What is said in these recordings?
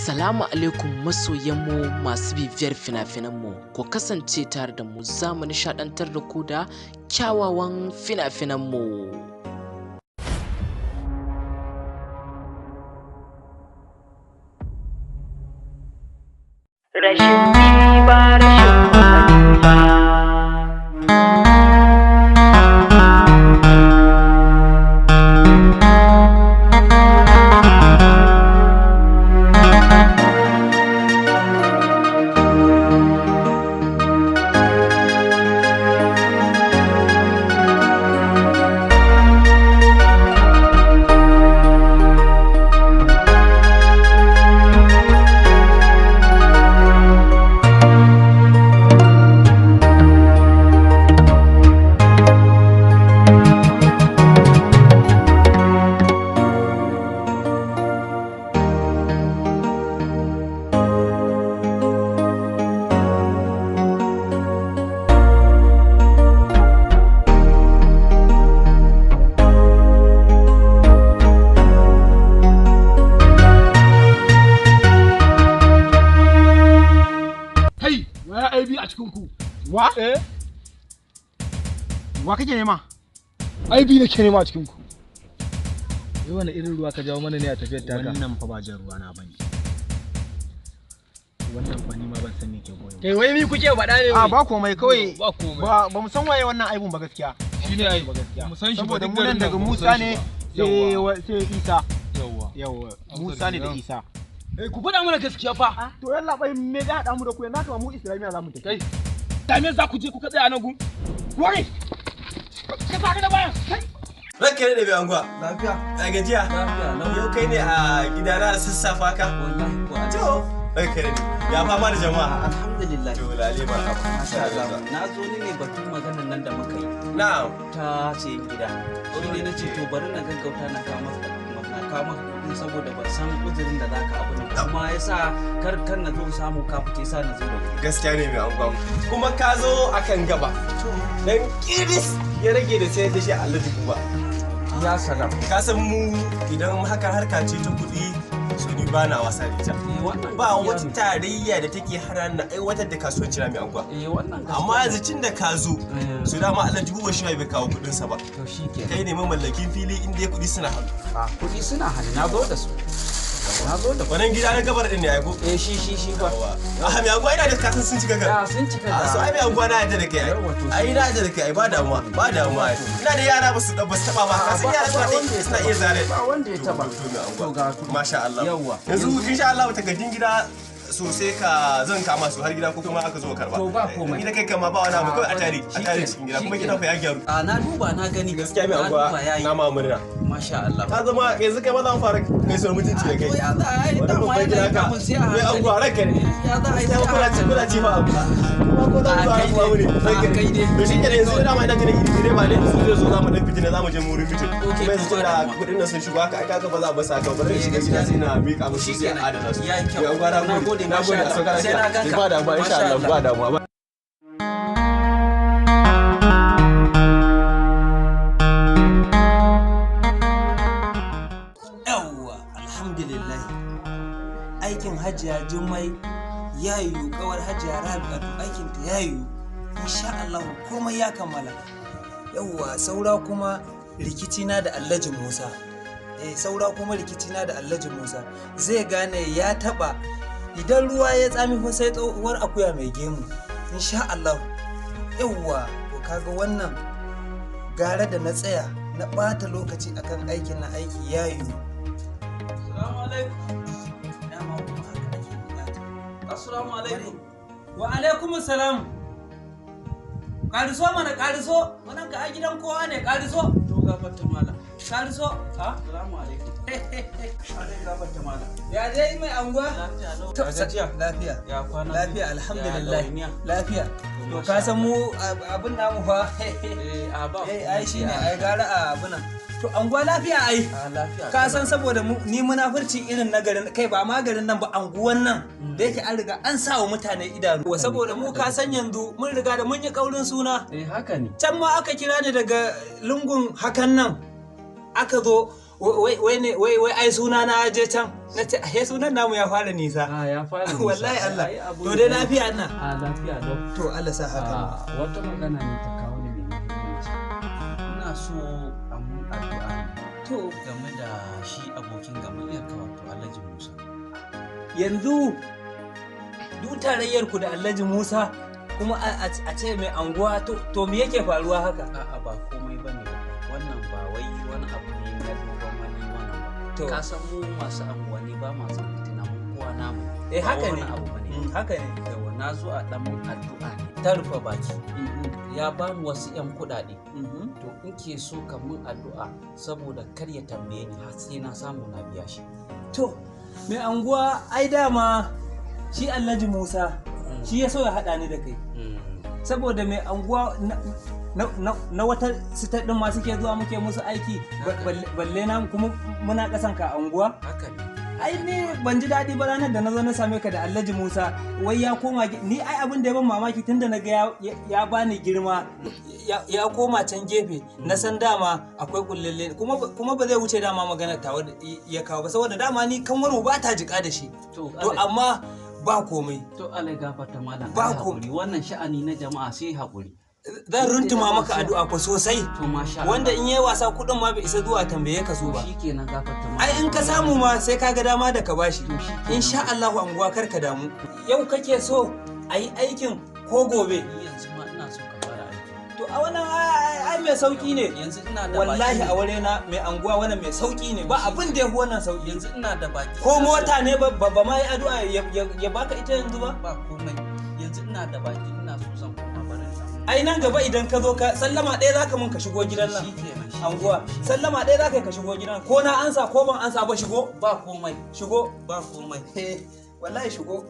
Assalamu alaikum masoyanmu masu bibiyar fina-finanmu, ku kasance tare da mu za mu nishaɗantar da ku da kyawawan fina-finanmu. Rashin riba rashin manufa. Aibi a cikin ku. Wa? Wa kake nema? Aibi nake nema a cikin ku. Wai wani irin ruwa ka jawo mana ne a tafiyar taka? Wannan fa ba jan ruwa na bane. Wannan fa ni ma ban san me ke goyo. Kai wai mi kuke faɗa ne? A ba komai kawai. Ba komai. Ba mu san waye wannan aibun ba gaskiya. Shine aibu gaskiya. Mu san shi ba mu nan daga Musa ne sai Isa. Yawwa. Musa ne da Isa. Ku faɗa mana gaskiya fa. To yalla bai me ga hada mu da ku yanzu haka mu Islamiya za mu tafi. Kai. Da me za ku je ku ka tsaya nan gun? Wai. Ka saka da baya. Ranka ne da bai anguwa. Lafiya. A gajiya. Lafiya. Yau kai ne a gidana da sassafa ka? Wallahi ko a To, ranka ne. Ya fama da jama'a. Alhamdulillah. To lale ba ka. Masha Allah. Na zo ne batun maganar nan da muka yi. Na'am. Ta sayin gida. Shi ne na ce to bari na gaggauta na kawo maka kuɗi saboda ban san uzurin da za ka abu nan. Amma ya sa kar na zo samu ka fice sa na zo da kuɗi. Gaskiya ne mai anguwa. Kuma ka zo akan gaba. Dan kiris ya rage da sayar da shi a Allah dubu ba. Ya salam. Ka san mu idan haka harka ce ta kuɗi so ni ba na wasa da ita. Ba wata tarayya da take hana na aiwatar da kasuwanci na mai anguwa. Amma yanzu tun da ka zo su dama Allah dubu ba shi bai kawo kuɗin sa ba. To shikenan. Kai ne mamallakin fili inda ya kuɗi suna hannu. Kuɗi suna hannu na zo da su. Na zo da wannan gida na gabar din ne ai ko? shi ba. A mai anguwa ina da kasan sun cika ga. Sun cika ga. So ai mai anguwa na yadda da kai ai. Ai na yadda da kai ai ba damuwa. Ina da yara ba su taba ba. Ka san yara suna iya zare. Ba wanda ya taba. To ga masha Allah. Yanzu insha Allah takardun gida sosai ka zan kama su har gida ko kuma aka zo karba. To ba komai. Ni da kai kama ba wani abu kawai a tare cikin gida kuma gidan fa ya gyaru. Na duba na gani. Gaskiya mai anguwa na ma murna. Masha Allah. Ka zama yanzu kai ma za mu fara gaisuwar mutunci da kai. Ya za a yi dan wani da ka mun sai a mai anguwa ranka ne. Ya za a yi kula ci fa abu. Kuma ko za mu zuwa mu ne. Kai dai. To shi ke yanzu ina ma ina ganin idire ba ne su zai zo za mu dan fitina za mu je mu wurin fitin. Kuma yanzu da kudin nan sun shigo haka ai kaga ba za a basa haka ba zai shiga gida sai na mika musu sai a adana su. Ya yi kyau. Na gode a sauka sai na ganka. ba da ba insha Allah ba da ba. Alhamdulillah aikin hajiya Jummai ya yiwu, kawar hajiya Rabi'atu aikinta ya yiwu, insha Allah komai ya kammala. Yawwa saura kuma rikicina da Alhaji Musa. Zai gane ya taba idan ruwa ya tsami fa sai tsohuwar akuya mai gemu, insha Allah. Yawwa to kaga wannan gara da na tsaya na ɓata lokaci akan aikin na aiki ya yiwu. Assalamu alaikum. Wa alaikum salam. Kariso mana kariso. Wannan ka a gidan kowa ne kariso. To gafarta mala. Kariso. Assalamu alaikum. Gafarta mala. Ya dai mai anguwa? Lafiya. Ya kwana. Lafiya alhamdulillah. Lafiya. To ka san mu abin namu fa. Ai shine ai gara a abunan. To anguwa lafiya ai. Ka san saboda ni munafurci irin na garin kai ba ma garin nan ba anguwan nan da yake an riga an sa wa mutane idanu. Saboda mu ka san yanzu mun riga da mun yi kaurin suna. Haka ne. Can ma aka kira ni daga lungun hakan nan. Aka zo wai ai suna na je can na ce he sunan namu ya fara nisa. Ya fara nisa. Wallahi Allah. To dai lafiya ina. Lafiya lau. To Allah sa haka. Wata magana ne ta kawo ni mai muhimmanci. Ina so a mun addu'a to game da shi abokin gamayyar ka wato Alhaji Musa. Yanzu duk tarayyar ku da Alhaji Musa kuma a ce mai anguwa to me yake faruwa haka? A'a ba komai bane ba. Wannan ba wai wani abu ne na dogon wani wannan ba. Ka san mu masu anguwanni ba ma son fitina mu kowa namu. Haka ne. Haka ne. Yawa na zo a dan mun addu'a ne. Ta rufe baki. Ya bani wasu 'yan kuɗaɗe. To in ke so ka mun addu'a saboda kar ya tambaye ni har sai na samu na biya shi. To mai anguwa ai dama shi Alhaji Musa shi ya so ya haɗa ni da kai. Saboda mai anguwa na wata sitar ɗin ma suke zuwa muke musu aiki balle na kuma muna ƙasan ka anguwa. Haka ne. Ai ni ban ji daɗi ba ranar da na zo na same ka da Alhaji Musa wai ya koma ni ai abin da ya ban mamaki tunda na ga ya bani girma ya koma can gefe na san dama akwai kullelle kuma ba zai wuce dama magana tawa ya kawo ba saboda dama ni kanwar ba ta jika da shi to amma ba komai. To Allah gafarta malam. Ba komai. Wannan sha'ani na jama'a sai haƙuri. Zan runtuma maka addu'a ko sosai. Wanda in yayi wasa kudin ma bai isa zuwa tambaye ka so ba. Shikenan gafarta malam. Ai in ka samu ma sai ka ga dama da ka bashi. Insha Allah anguwa kar ka damu. Yau kake so ayi aikin ko gobe? Yanzu ma ina so ka fara aiki. To a wannan ai mai sauki ne. Yanzu ina da wallahi a wure na mai anguwa wannan mai sauki ne ba abin da yafi wannan sauki. Yanzu ina da baki. Ko mota ne ba ma yi addu'a ya baka ita yanzu ba? Ba komai. Yanzu ina da baki ina so zan koma barin sa. Ai nan gaba idan ka zo ka sallama ɗaya zaka mun ka shigo gidan nan. Anguwa sallama ɗaya zaka ka shigo gidan ko na ansa ko ban ansa ba shigo. Ba komai. Shigo. Ba komai. Wallahi shigo.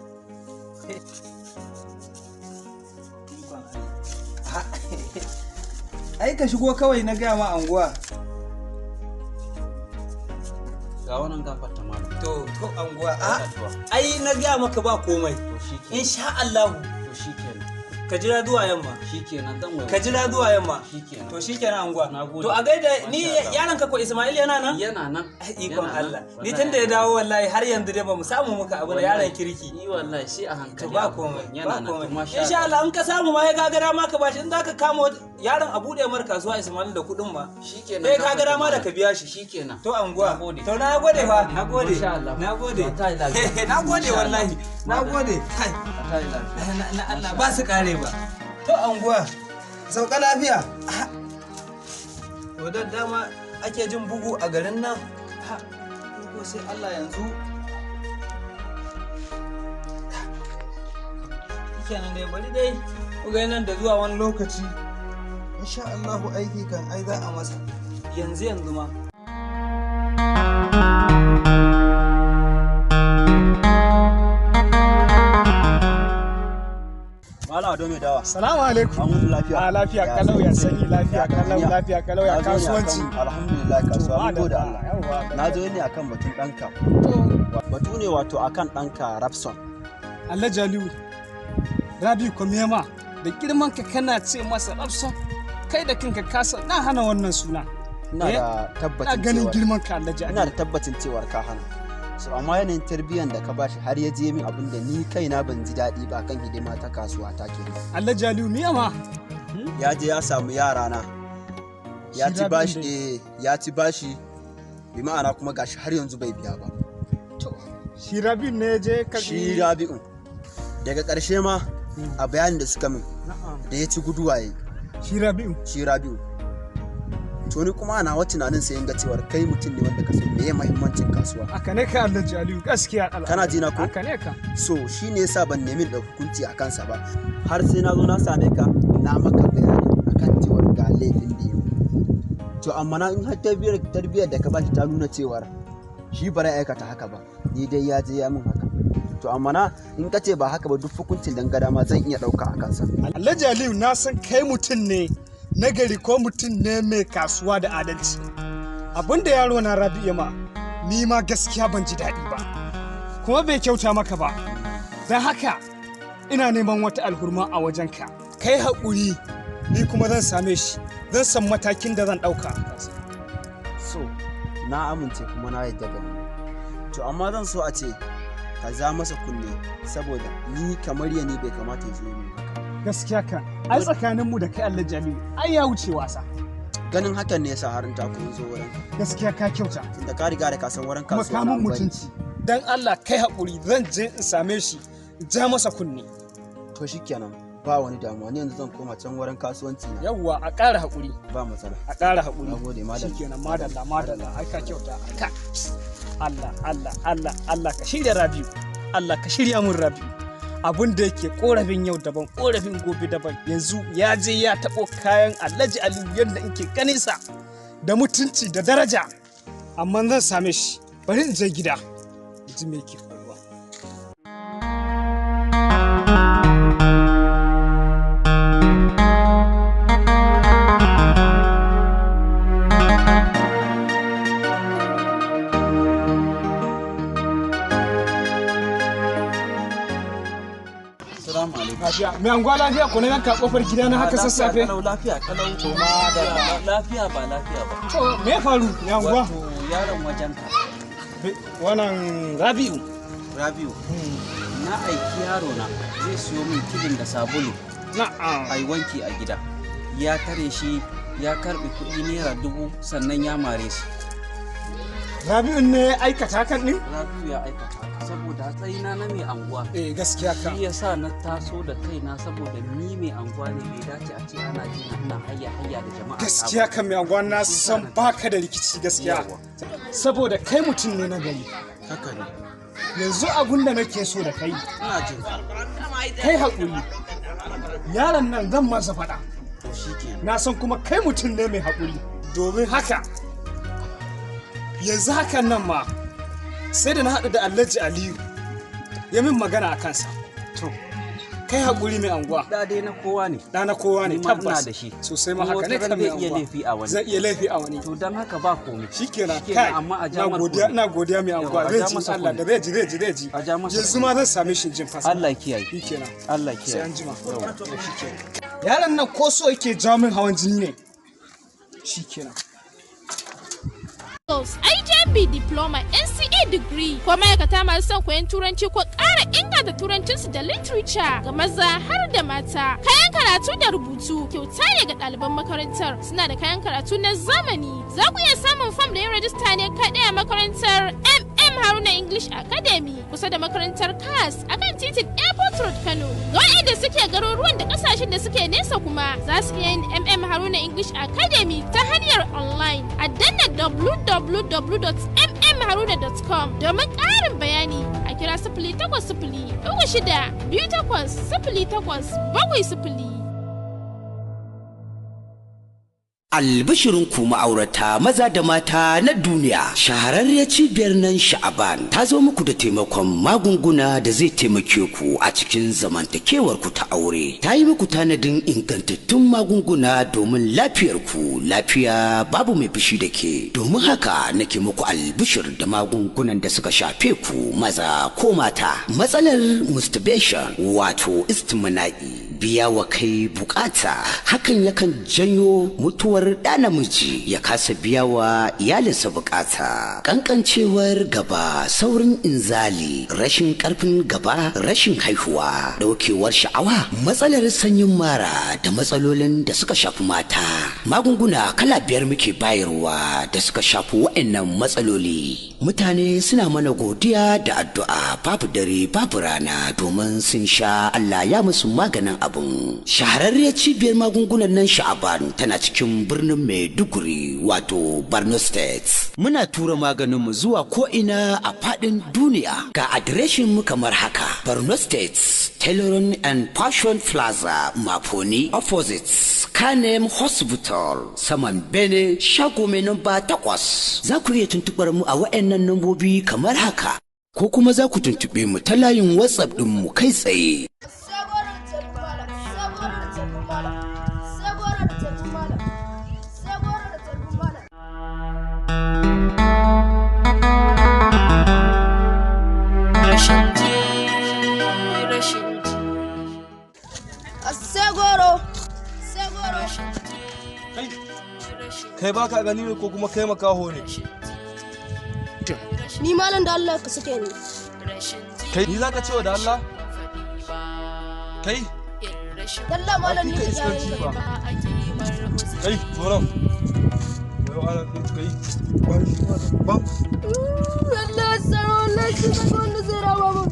Ai ka shigo kawai na gaya ma anguwa. Ga wannan gafarta malam. To anguwa ai na gaya maka ba komai. Insha Allah. To shikenan. Ka jira zuwa yamma. Shikenan zan waya. Ka jira zuwa yamma. Shikenan. To shikenan anguwa. Nagode. To a gaida ni yaron ka ko Ismail yana nan? Yana nan. Ikon Allah. Ni tun da ya dawo wallahi har yanzu dai ba mu samu muka abu da yaron kirki. Ni wallahi sai a hankali. Ba komai. Yana nan. Insha Allah in ka samu ma ya gagara ma ka bashi in zaka kama yaron a bude mar kasuwa Ismail da kudin ma. Shikenan. Sai ka gagara ma da ka biya shi. Shikenan. To anguwa. To na gode fa. Na gode. Na gode. Na gode wallahi. Na gode. Kai. Na Allah ba su kare ba. To anguwa. Sauka lafiya. Wadda dama ake jin bugu a garin nan. Ko sai Allah yanzu. Kenan dai bari dai ku ga nan da zuwa wani lokaci. Insha Allah aiki kan ai za a masa. Yanzu ma. Malam Ado mai dawa. Salamu alaikum. Alhamdulillah lafiya. Lafiya kalau ya sanyi lafiya kalau lafiya kalau ya kasuwanci. Alhamdulillah kasuwa mun gode Allah. Na zo ne akan batun ɗanka. Batu ne wato akan ɗanka Rapson. Allah Jaliu. Rabi Komema da girman ka kana ce masa Rapson. Kai da kanka kasa na hana wannan suna. Ina da tabbacin cewa. Na ganin girman ka Allah Jaliu. Ina da tabbacin cewar ka hana. So amma yanayin tarbiyyar da ka bashi har ya je min abin da ni kaina ban ji daɗi ba kan hidima ta kasuwa ta ke. Allah Jaliu miya ma. Ya je ya samu yara na. Ya ci bashi bi ma'ana kuma gashi har yanzu bai biya ba. Shi Rabi'u ne je ka. Shi Rabi'u. Daga ƙarshe ma a bayanin da suka min da ya ci guduwa yayi. Shi Rabi'u. To ni kuma ana wata tunanin sai ga cewar kai mutum ne wanda ka san meye muhimmancin kasuwa. Haka ne ka Allah Jaliu gaskiya Allah. Kana ji na ko? Haka ne ka. So shine yasa ban nemi da hukunci a kansa ba. Har sai na zo na same ka na maka bayani akan cewar ga laifin da yau. To amma na in har tarbiyyar da ka bashi ta nuna cewar shi ba ya aikata haka ba. Ni dai ya je ya min haka. To amma na in ka ce ba haka ba duk hukuncin dangada ma zan iya ɗauka a kansa. Allah Jaliu na san kai mutum ne nagari ko mutum ne mai kasuwa da adalci. Abinda yaro na Rabi'u ma ni ma gaskiya ban ji daɗi ba kuma bai kyauta maka ba. Don haka ina neman wata alhurma a wajenka. Kai haƙuri ni kuma zan same shi, zan san matakin da zan ɗauka. So na amince kuma na yadda da ni. To amma zan so a ce ka za masa kunne saboda ni kamar ya ni bai kamata ya zo min haka. Gaskiya ka, ai tsakaninmu da kai Allah Jamilu, ai ya wuce wasa. Ganin hakan ne yasa harin ta kun zo wurin. Gaskiya ka kyauta. Tunda ka riga da ka san wurin kasuwa. Kuma kamun mutunci. Dan Allah kai haƙuri zan je in same shi, ja masa kunne. To shikenan. Ba wani damuwa ni yanzu zan koma can wurin kasuwanci na. Yawwa a ƙara haƙuri. Ba matsala. A ƙara haƙuri. Nagode madalla. Shikenan madalla ai ka kyauta. Ka. Allah ka shirya Rabiu. Allah ka shirya mun Rabiu. Abin da yake korafin yau daban korafin gobe daban yanzu ya je ya taɓo kayan Alhaji Aliyu yadda in ke ganinsa da mutunci da daraja amma zan same shi bari in je gida ji me ke faruwa. Lafiya, mai anguwa lafiya ko na yanka kofar gida na haka sassafe? Lafiya kalau. To ma da lafiya ba lafiya ba. To me ya faru mai anguwa? Yaron wajen ka. Wannan Rabiu. Rabiu. Na aiki yaro na zai siyo min kilin da sabulu. Na'am. Ai wanki a gida. Ya tare shi ya karbi kuɗi naira 1000 sannan ya mare shi. Rabiu ne ya aikata kan din? Rabiu ya aikata. Saboda tsayina na mai anguwa. Gaskiya ka. Shi yasa na taso da kaina saboda ni mai anguwa ne bai dace a ce ana jina ina hayya da jama'a. Gaskiya kan mai anguwa na san baka da rikici gaskiya. Saboda kai mutum ne na gari. Haka ne. Yanzu abun da nake so da kai. Ina jin ka. Kai haƙuri. Yaron nan zan masa faɗa. To shikenan. Na san kuma kai mutum ne mai haƙuri. Domin haka yanzu hakan nan ma sai da na haɗu da Alhaji Aliyu ya min magana a kansa. To, kai haƙuri mai anguwa. Da dai na kowa ne. Da na kowa ne tabbas. da shi. Sosai ma haka ne kan mai anguwa. Zai iya laifi a wani. To dan haka ba komai. Shikenan kai. Amma a jamar ina godiya mai anguwa. Zai ji Allah da zai ji. A jamar yanzu ma zan same shi jin fasa. Allah kiyaye. Shikenan. Allah kiyaye. Sai an jima. Shikenan. Yaron nan ko so yake jawo min hawan jini ne. Shikenan. IJB Diploma, NCA Degree ko ma'aikata masu son koyon turanci ko ƙara inganta turancinsu da literature ga maza har da mata. Kayan karatu da rubutu kyauta ne ga ɗaliban makarantar. Suna da kayan karatu na zamani. Za ku iya samun fam da yin rajista ne kaɗai a makarantar Haruna English Academy kusa da makarantar CAS a kan titin Airport Road Kano. Ga waɗanda suke garuruwan da ƙasashen da suke nesa kuma za su iya yin Haruna English Academy ta hanyar online a danna www.mmharuna.com domin ƙarin bayani a kira 0800-28-08-70. Albishirinku ma'aurata maza da mata na duniya, shahararriyar cibiyar nan Sha'aban ta zo muku da taimakon magunguna da zai taimake ku a cikin zamantakewar ku ta aure. Ta yi muku tanadin ingantattun magunguna domin lafiyar ku, lafiya babu mai fushi da ke. Domin haka nake muku albishir da magungunan da suka shafe ku maza ko mata. Matsalar masturbation wato istimna'i, biya wa kai bukata, hakan yakan janyo mutuwar ɗa namiji ya kasa biya wa iyalinsa bukata. Kankancewar gaba, saurin inzali, rashin karfin gaba, rashin haihuwa, daukewar sha'awa, matsalar sanyin mara da matsalolin da suka shafi mata. Magunguna kala 5 muke bayarwa da suka shafi waɗannan matsaloli. Mutane suna mana godiya da addu'a babu dare babu rana domin sun sha, Allah ya musu maganin abun. Shahararriyar cibiyar magungunan nan Sha'aban tana cikin birnin Maiduguri wato Borno State. Muna tura maganin mu zuwa ko ina a fadin duniya. Ga adireshin mu kamar haka: Borno State, Tailoring and Fashion Plaza, Maponi opposite Kanem Hospital, saman Bene, shago mai namba 8. Za ku iya tuntubar mu a waɗannan nambobi kamar haka, ko kuma za ku tuntube mu ta layin WhatsApp ɗin mu kai tsaye. Kai ba ka gani ne ko kuma kai makaho ne? Ni malam da Allah ka sake ni. Kai ni zaka ce wa da Allah? Kai? Dalla malam ni ka iskanci ba. Kai, zo nan. Wai ala kai. Ba. Allah saro Allah shi ka wanda zai rawa ba.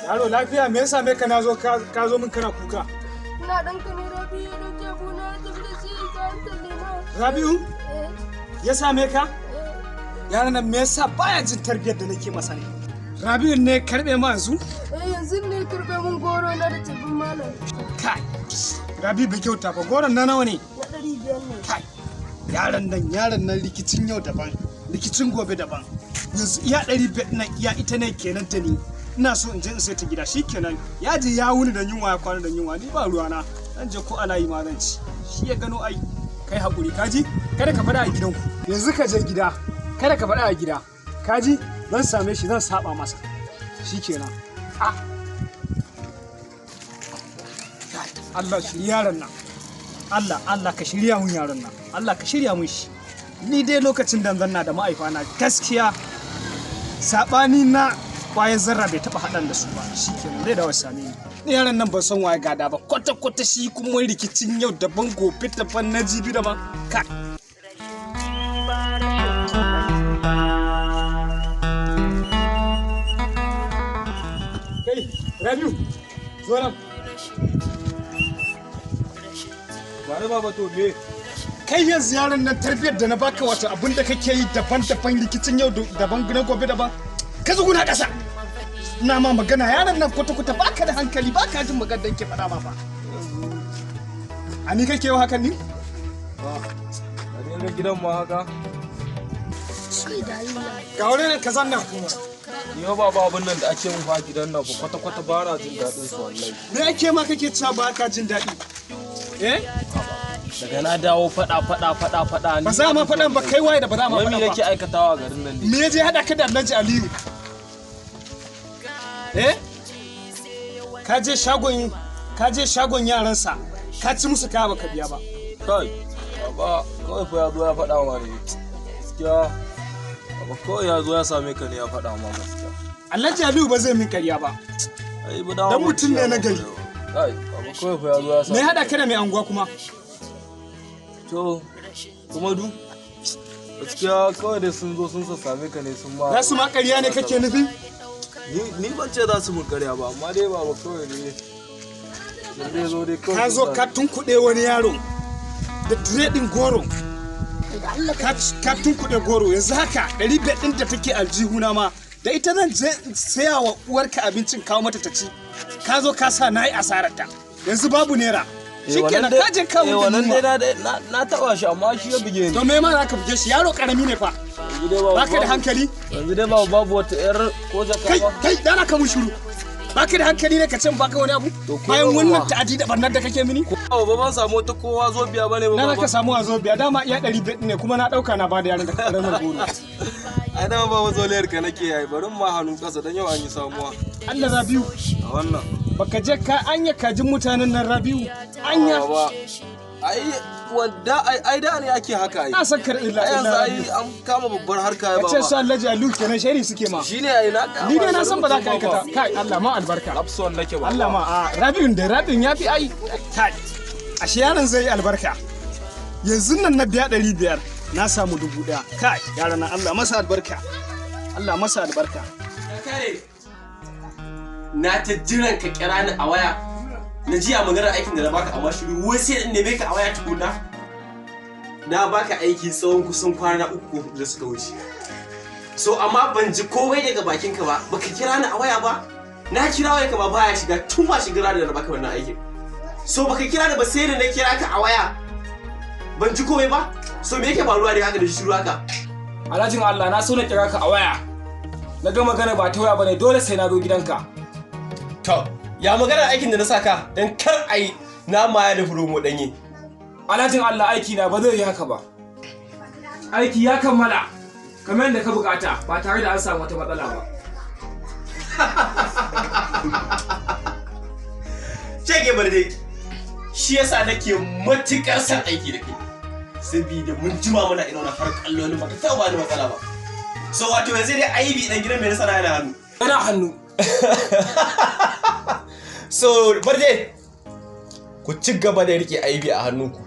Yaro lafiya me yasa me kana zo ka zo min kana kuka? Ina dan ka ne Rabi'u da jabu na tafi da shi ga talle na. Rabi'u? Ya same ka? Yaron nan me yasa baya jin tarbiyyar da nake masa ne? Rabi'u ne karbe ma yanzu? Yanzu ne karbe mun goro na da tabin malam. Kai. Rabi'u bai kyauta ba goron na nawa ne? Na 500 ne. Kai. Yaron nan rikicin yau daban, rikicin gobe daban. Yanzu iya 500 nan iya ita ne kenan ta ni. Ina so in je in sai ta gida shikenan ya je ya wuni da yunwa ya kwana da yunwa ni ba ruwana dan je ko alayi ma zan ci shi ya gano ai kai hakuri kaji kada ka fada a gidanku yanzu ka je gida kada ka fada a gida kaji zan same shi zan saba masa shikenan Allah shirya yaron nan Allah ka shirya mun yaron nan Allah ka shirya mun shi ni dai lokacin da zan na da ma'aifana gaskiya sabani na kwayan zarra bai taba haɗan da su ba shi kenan zai dawo same ni yaran nan ban san waye gada ba kwata shi kuma rikicin yau daban gobe daban na jibi daban ka kai Rabiu zo nan wani baba to me kai yanzu yaran nan tarbiyyar da na baka wata abinda kake yi daban rikicin yau daban na gobe daban ka zuguna ƙasa ina ma magana yaran nan kwata baka da hankali baka jin maganar da ke faɗa ma fa a ni kake yau hakan ni a ne gidan ma haka ga wani nan ka zanna kuma ni ba abin nan da ake mun fa gidan nan kwata ba na jin daɗin su wallahi me ake ma kake cewa ba ka jin daɗi daga na dawo faɗa ba za ma faɗan ba kai waye da ba za ma faɗa ba me yake aikatawa a garin nan ne me je hada ka da Alhaji Aliyu ka je shagon yaransa ka ci musu kaya baka biya ba kai baba kawai fa ya zo ya faɗa ma ne gaskiya baba kawai ya zo ya same ka ne ya faɗa ma gaskiya Alhaji Aliyu ba zai min ƙarya ba dan mutum ne na gari kai baba kawai fa ya zo ya same me hada ka da mai anguwa kuma to kuma du gaskiya kawai dai sun zo sun same ka ne sun ma za su ma ƙarya ne kake nufi ni ban ce za su mun ƙarya ba amma dai baba kawai ne ka zo ka tunkuɗe wani yaro da diredin goro ka tunkuɗe goro yanzu haka 500 ɗin da take aljihuna ma da ita zan je saya wa uwarka abincin kawo mata ta ci ka zo ka sa na yi asararta yanzu babu naira shikenan ka je kawo wannan dai na taba shi amma shi ya buge ni to me ma za ka buge shi yaro karami ne fa baka da hankali yanzu dai babu wata yar ko jaka ba kai dana ka mun shiru baka da hankali ne ka ce baka wani abu bayan wannan ta'adi da barnar da kake mini ko ba ban samu ta kowa zo biya bane ba na ka samu a zo biya dama iya 500 ne kuma na dauka na bada yaran da karamar goro ai dama ba zoliyar ka nake yayi barin ma hannun kasa dan yau an yi samuwa Allah Rabiu a wannan baka je ka anya kajin mutanen nan Rabiu anya ai wanda ai da ne ake haka ai na san kar illa yanzu ai an kama babbar harka ya baba kace sa Alhaji Aliyu kenan shari suke ma shine ai na ni dai na san ba za ka aikata kai Allah ma albarka lapson nake ba Allah ma a Rabiu da Rabiu yafi ai kai ashe yaron zai yi albarka yanzu nan na biya 500 na samu 1000 kai yaron nan Allah masa albarka Allah masa albarka kare na ta jiran ka kira ni a waya na jiya maganar aikin da na baka amma shiru wai sai in neme ka a waya tukuna na baka aiki tsawon kusan kwana 3 da suka wuce so amma ban ji komai daga bakin ka ba baka kira ni a waya ba na kira waya ka ba baya shiga tun ba shiga da na baka wannan aikin so baka kira ni ba sai da na kira ka a waya ban ji komai ba so me yake faruwa ne haka da shiru haka Alhajin Allah na so na kira ka a waya na ga magana ba ta waya bane dole sai na zo gidanka to ya magana aikin da na saka dan kar ai na maya da furomo danye Alhajin Allah aiki na ba zai yi haka ba aiki ya kammala kamar yadda ka bukata ba tare da an samu wata matsala ba. Shege barde, shi yasa nake matuƙar son aiki da kai. Sabida mun jima muna ina wani har kallon ba ta taɓa ni matsala ba. So wato yanzu dai aibi dan gidan mai nasara yana hannu. Yana hannu. So barde, ku ci gaba da rike aibi a hannunku.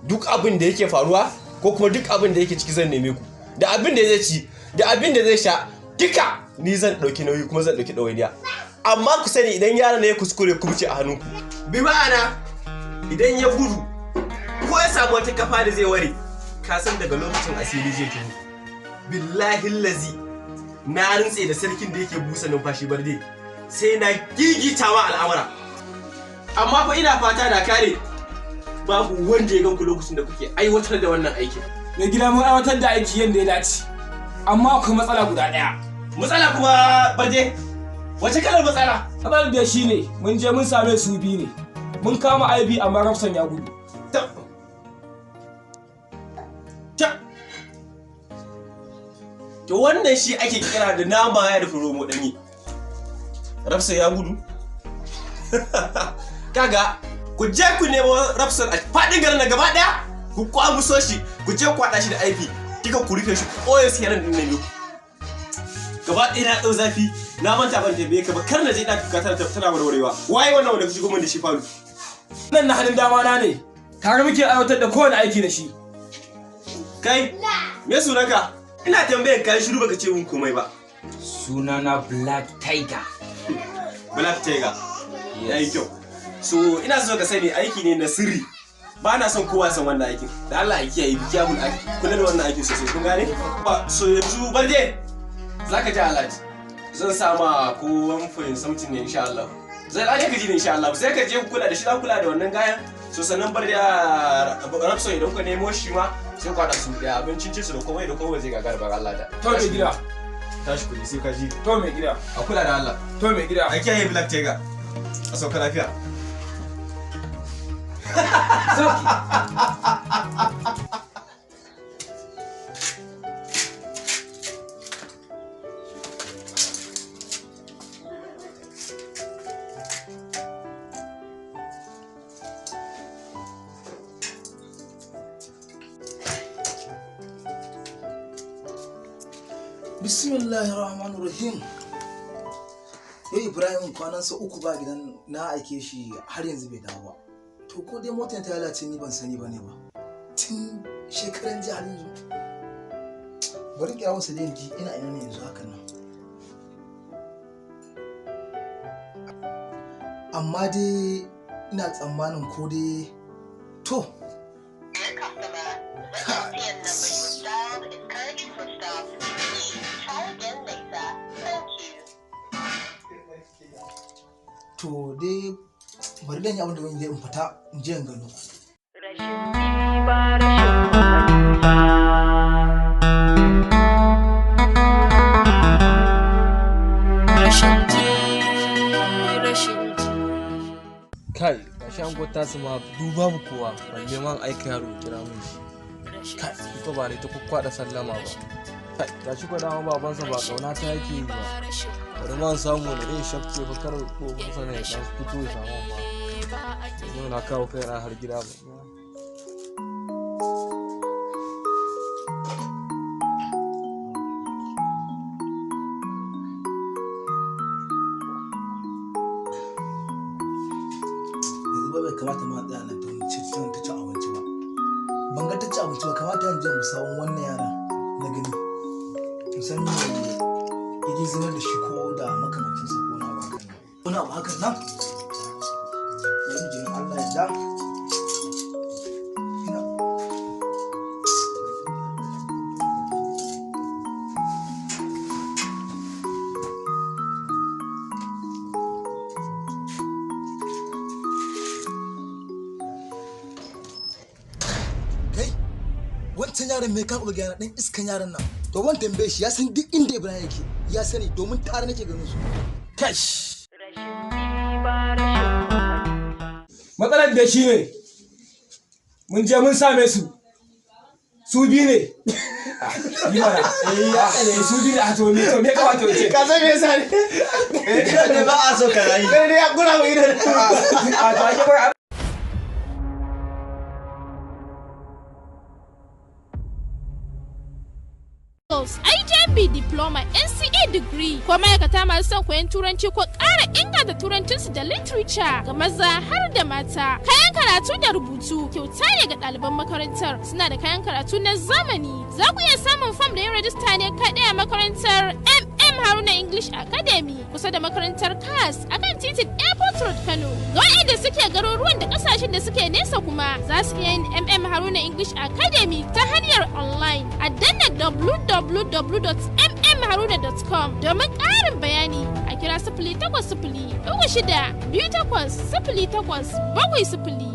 Duk abin da yake faruwa ko kuma duk abin da yake ciki zan neme ku. Da abin da zai ci, da abin da zai sha, duka ni zan ɗauki nauyi kuma zan ɗauki ɗawainiya. Amma ku sani idan yaron ne ya kuskure ku wuce a hannunku. Bi ma'ana idan ya gudu ko ya samu wata kafa da zai ware, ka san daga lokacin asiri zai tuhu. Billahi lazi na rintse da sarkin da yake busa numfashi barde sai na gigita ma al'amura. Amma fa ina fata da kare babu wanda ya gan ku lokacin da kuke aiwatar da wannan aikin. Mai gida mun aiwatar da aiki yadda ya dace. Amma akwai matsala guda ɗaya. Matsala kuma barde? Wace kalar matsala? Matsalar da shi ne mun je mun same su biyu ne. Mun kama aibi amma Rafsan ya gudu. To wannan shi ake kira da nama ya rufe romo ɗanyi. Rafsan ya gudu? Kaga, ku je ku nemo Rafsan a faɗin garin na gaba ɗaya, ku kwamuso shi, ku je kwaɗa shi da aibi, kika ku rufe shi, ɓoye su yaran ɗin nan yau. Gaba ɗaya na ɗau zafi, na manta ban tambaye ka ba, kar na je ɗaka ka tana warwarewa. Waye wannan wanda ka shigo min da shi falu? Nan na hannun dama na ne, tare muke aiwatar da kowane aiki da shi. Kai, me sunanka? Ina tambayar ka shiru baka ce mun komai ba. Sunana Black Tiger. Black Tiger. Yayi kyau. So ina so ka sani aiki ne na sirri. Ba na son kowa san wannan aikin. Da Allah ya kiyaye biki abun aiki. Kula da wannan aikin sosai kun gane? So yanzu barde zaka ji alhaji. Zan sama ko 1 something ne insha Allah. Zai dade ka ji ne insha Allah. Sai ka je kula da shi, za kula da wannan gayan. So sannan barde Rafsan idan ka nemo shi ma sai kwada su da abincin ci su da komai zai gagara ba Allah da. To mai gida. Tashi kudi sai ka ji. To mai gida. A kula da Allah. To mai gida. A kiyaye Black Tiger. A sauka lafiya. Zaki. Bismillahirrahmanirrahim. Yau Ibrahim kwanansa 3 ba gidan na aike shi har yanzu bai dawo ba. To ko dai motar ta lalace ni ban sani bane ba. Tun shekaran jiya har yanzu. Bari kira wasu da ji ina ina ne yanzu hakan nan. Amma dai ina tsammanin ko dai to to dai bari dan yi abin da wani in fita in je in gano. Kai, gashi an gwata su ma duba mu kowa, balle man aika yaro kira mun shi. Kai, ko ba ne ta kwakwada sallama ba. Kai, gashi ko dama babansa ba kauna ta yake yi ba. Bari man samu da ɗin shafke ba kar ko ban sana ya ɗan fito ya samu ba. Yau na kawo kai na har gida ba. Bai kamata ma tsaya nan ta ci abinci ba. Ban ga ta ci abinci ba, kamata yanzu mu sawun wannan yaran na gani. Musamman yaji zubar da shi ko da makamancin sa ko na abu hakan nan. Wani abu hakan nan? Yanzu jinin Allah ya da. Wancan yaron mai kaɓa gana ɗan iskan yaron nan, to wani tambaye shi ya san duk inda Ibrahim yake, ya sani domin tare nake ganin su. Kash! Matsalar da shi ne mun je mun same su su biyu ne yi mana su biyu ne a to me kamata wace ka san me yasa ne ba a so ka rayu ne ya gura mu idan a to ake bar IJB Diploma NCE Degree ko ma'aikata masu son koyon turanci ko ƙara inganta turancinsu da literature ga maza har da mata. Kayan karatu da rubutu kyauta ne ga ɗaliban makarantar. Suna da kayan karatu na zamani. Za ku iya samun fam da yin rajista ne kaɗai a makarantar Haruna English Academy kusa da makarantar CAS akan titin Airport Road Kano. Ga waɗanda suke garuruwan da ƙasashen da suke nesa kuma za su iya yin Haruna English Academy ta hanyar online a danna www.mmharuna.com domin ƙarin bayani a kira 0800-26-28-08-70.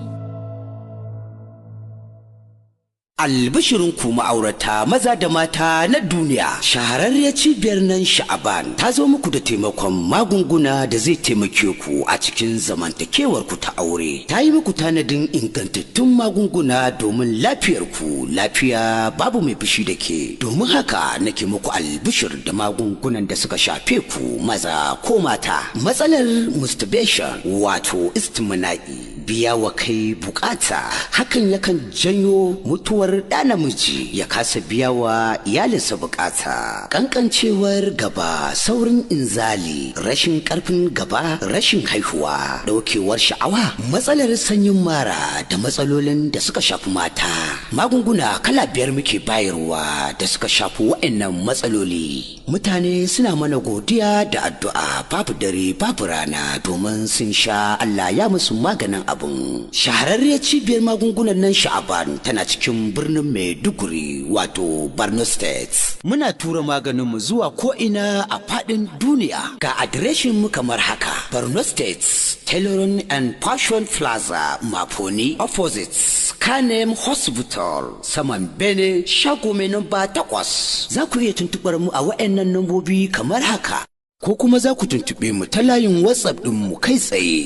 Albishirinku ma'aurata maza da mata na duniya, shahararriyar cibiyar nan Sha'aban ta zo muku da taimakon magunguna da zai taimake ku a cikin zamantakewar ku ta aure. Ta yi muku tanadin ingantattun magunguna domin lafiyar ku, lafiya babu mai fushi da ke. Domin haka nake muku albishir da magungunan da suka shafe ku maza ko mata. Matsalar masturbation wato istimna'i, biya wa kai bukata, hakan yakan janyo mutuwar ɗa namiji ya kasa biya wa iyalinsa bukata, kankancewar gaba, saurin inzali, rashin karfin gaba, rashin haihuwa, daukewar sha'awa, matsalar sanyin mara da matsalolin da suka shafi mata. Magunguna kala 5 muke bayarwa da suka shafi waɗannan matsaloli. Mutane suna mana godiya da addu'a babu dare babu rana domin sun sha, Allah ya musu maganin abun. Shahararriyar cibiyar magungunan nan Sha'aban tana cikin birnin Maiduguri wato Borno State. Muna tura maganinmu zuwa ko'ina a faɗin duniya. Ga adireshin mu kamar haka: Borno State, Tailoring and Fashion Plaza, Maponi, opposite Kanem Hospital, saman Bene, shago mai namba 8. Za ku iya tuntuɓar mu a waɗannan nambobi kamar haka, ko kuma za ku tuntuɓe mu ta layin WhatsApp ɗinmu kai tsaye.